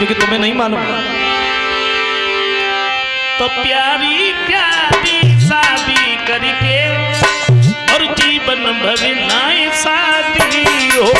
क्योंकि तुम्हें नहीं मालूम। तो प्यारी प्यारी शादी करके और जीवन भर नाई शादी हो।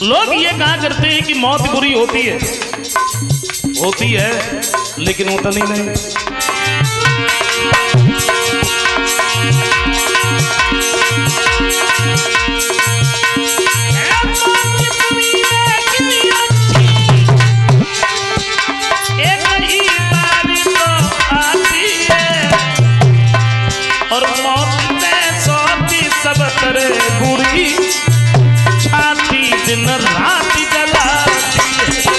लोग ये कहा करते हैं कि मौत बुरी होती है लेकिन उतनी नहीं। एक ही बार तो आती है और मौत में सोती सब करे बुरी, दिन रात जलाती है।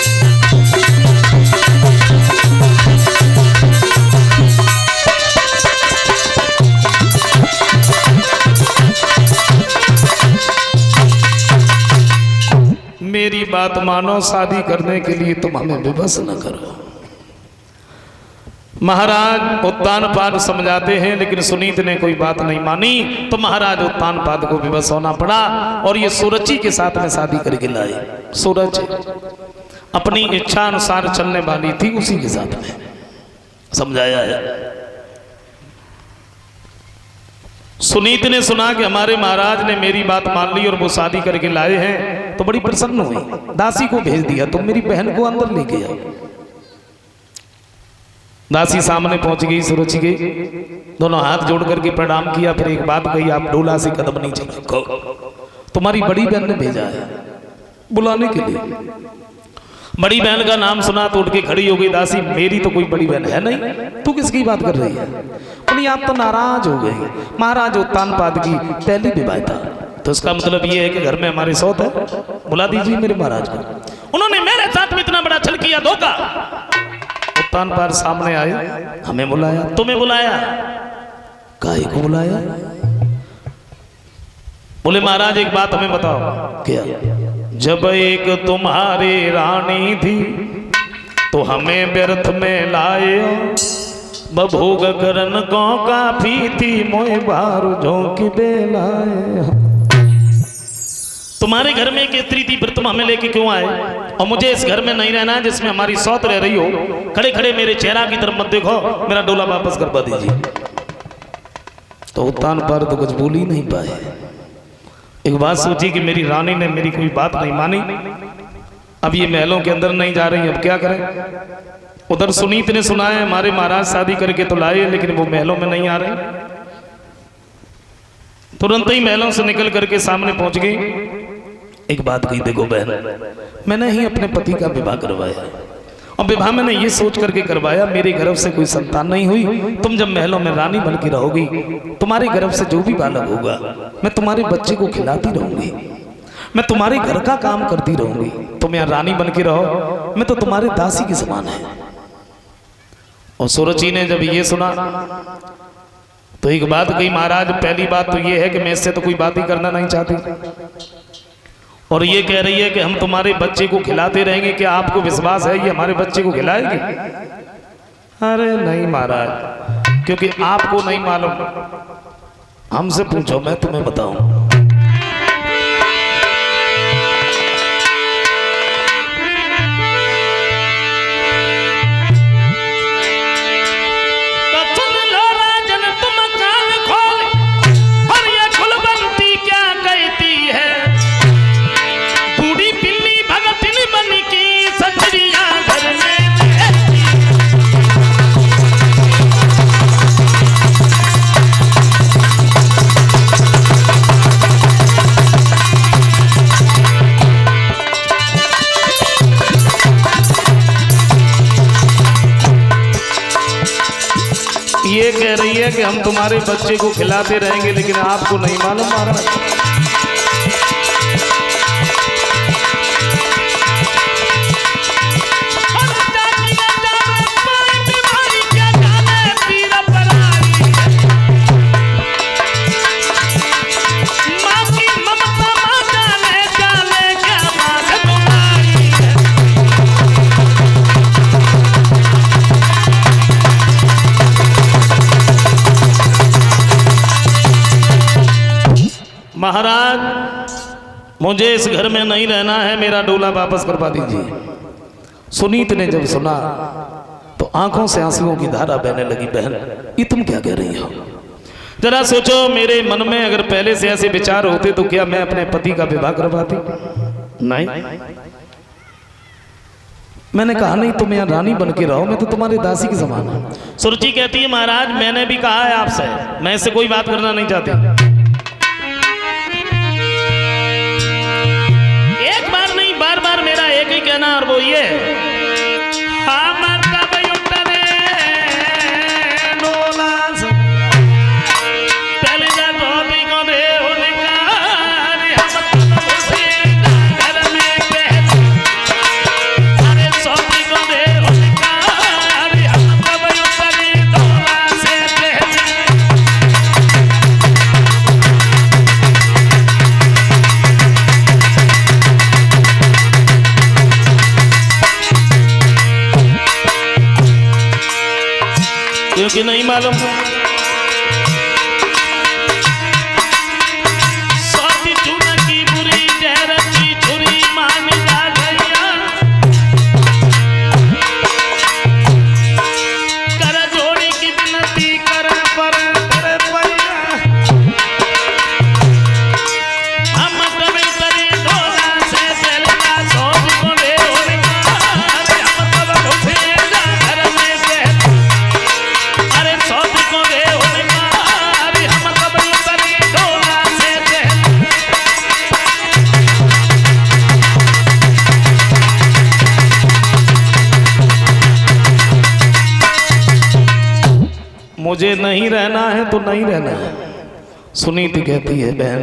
मेरी बात मानो, शादी करने के लिए तुम हमें विवश न करो। महाराज उत्तानपाद समझाते हैं लेकिन सुनीत ने कोई बात नहीं मानी, तो महाराज उत्तानपाद को विवश होना पड़ा और ये सुरची के साथ में शादी करके लाए। सूरज अपनी इच्छा अनुसार चलने वाली थी, उसी के साथ में समझाया है। सुनीत ने सुना कि हमारे महाराज ने मेरी बात मान ली और वो शादी करके लाए हैं, तो बड़ी प्रसन्न हुई। दासी को भेज दिया, तुम मेरी बहन को अंदर लेके आओ। दासी सामने पहुंच गई, सुरुचि गई, दोनों हाथ जोड़ करके प्रणाम किया, फिर एक बात कही, आप डोला से कदम नीचे रखो, तुम्हारी बड़ी बहन ने भेजा है बुलाने के लिए। बड़ी बहन का नाम सुना तो उठ के खड़ी हो गई दासी, मेरी तो कोई बड़ी बहन है नहीं, तू किसकी बात कर रही है? बोली आप तो नाराज हो गए, महाराज उत्तानपाद की पहली विवाह था, तो इसका मतलब ये है कि घर में हमारे सौत है, बुला दीजिए मेरे महाराज को। उन्होंने मेरे साथ में इतना बड़ा छल किया, धोखा। उत्तानपाद सामने आए, हमें बुलाया, तुम्हें बुलाया, काहे को बुलाया? बोले महाराज एक बात हमें बताओ। क्या? जब एक तुम्हारी रानी थी तो हमें व्यर्थ में लाए, बभोग करन को काफी थी, मोए बारू झोंक बेलाए। तुम्हारे घर में एक स्त्री थी, फिर तुम हमें लेके क्यों आए? और मुझे इस घर में नहीं रहना है जिसमें हमारी सौत रह रही हो। खड़े खड़े मेरे चेहरा की तरफ मत देखो, मेरा डोला वापस करवा दीजिए। तो उत्तानपाद तो कुछ बोल ही नहीं पाए। एक बात सोची कि मेरी रानी ने मेरी कोई बात नहीं मानी, अब ये महलों के अंदर नहीं जा रही, अब क्या करें? उधर सुनीत ने सुना है हमारे महाराज शादी करके तो लाए, लेकिन वो महलों में नहीं आ रहे। तुरंत ही महलों से निकल करके सामने पहुंच गई। एक बात कही, देखो बहन, मैंने ही अपने पति का विवाह करवाया, और विवाह मैंने ये सोच करके करवाया मेरे गर्भ से कोई संतान नहीं हुई, तुम जब महलों में रानी बन के रहोगी, तुम्हारे गर्भ से जो भी बालक होगा मैं तुम्हारे बच्चे को खिलाती रहूंगी, मैं तुम्हारे घर का काम करती रहूंगी, तुम यहाँ रानी बन के रहो, मैं तो तुम्हारे दासी के समान है। और सुरची ने जब ये सुना तो एक बात कही, महाराज पहली बात तो ये है कि मैं इससे तो कोई बात ही करना नहीं चाहती, और ये कह रही है कि हम तुम्हारे बच्चे को खिलाते रहेंगे, क्या आपको विश्वास है ये हमारे बच्चे को खिलाएगी? अरे नहीं महाराज, क्योंकि आपको नहीं मालूम, हमसे पूछो मैं तुम्हें बताऊं। ये कह रही है कि हम तुम्हारे बच्चे को खिलाते रहेंगे, लेकिन आपको नहीं मालूम महाराज। महाराज मुझे इस घर में नहीं रहना है, मेरा डोला वापस करवा दीजिए। सुनीत ने जब सुना तो आंखों से आंसुओं की धारा बहने लगी। बहन, ये तुम क्या कह रही हो? जरा सोचो, मेरे मन में अगर पहले से ऐसे विचार होते तो क्या मैं अपने पति का विवाह करवाती? नहीं। मैंने कहा नहीं, तुम यहाँ रानी बन के रहो, मैं तो तुम्हारी दासी की समान हूं। सुरुचि कहती है महाराज मैंने भी कहा है आपसे, मैं इससे कोई बात करना नहीं चाहती। एक बार नहीं, बार बार मेरा एक ही कहना, और वो ये क्योंकि नहीं मालूम की बुरी जहर की छुरी मान जा गया, कर जोड़ी की विनती कर पर पैया, हम कभी करे ढोला से चलना सब को ले होगा, हम कब घुसेगा घर में से, अरे सब को ले होगा, अरे हम कभी करे ढोला से मुझे नहीं रहना है तो नहीं रहना है। सुनीति कहती है बहन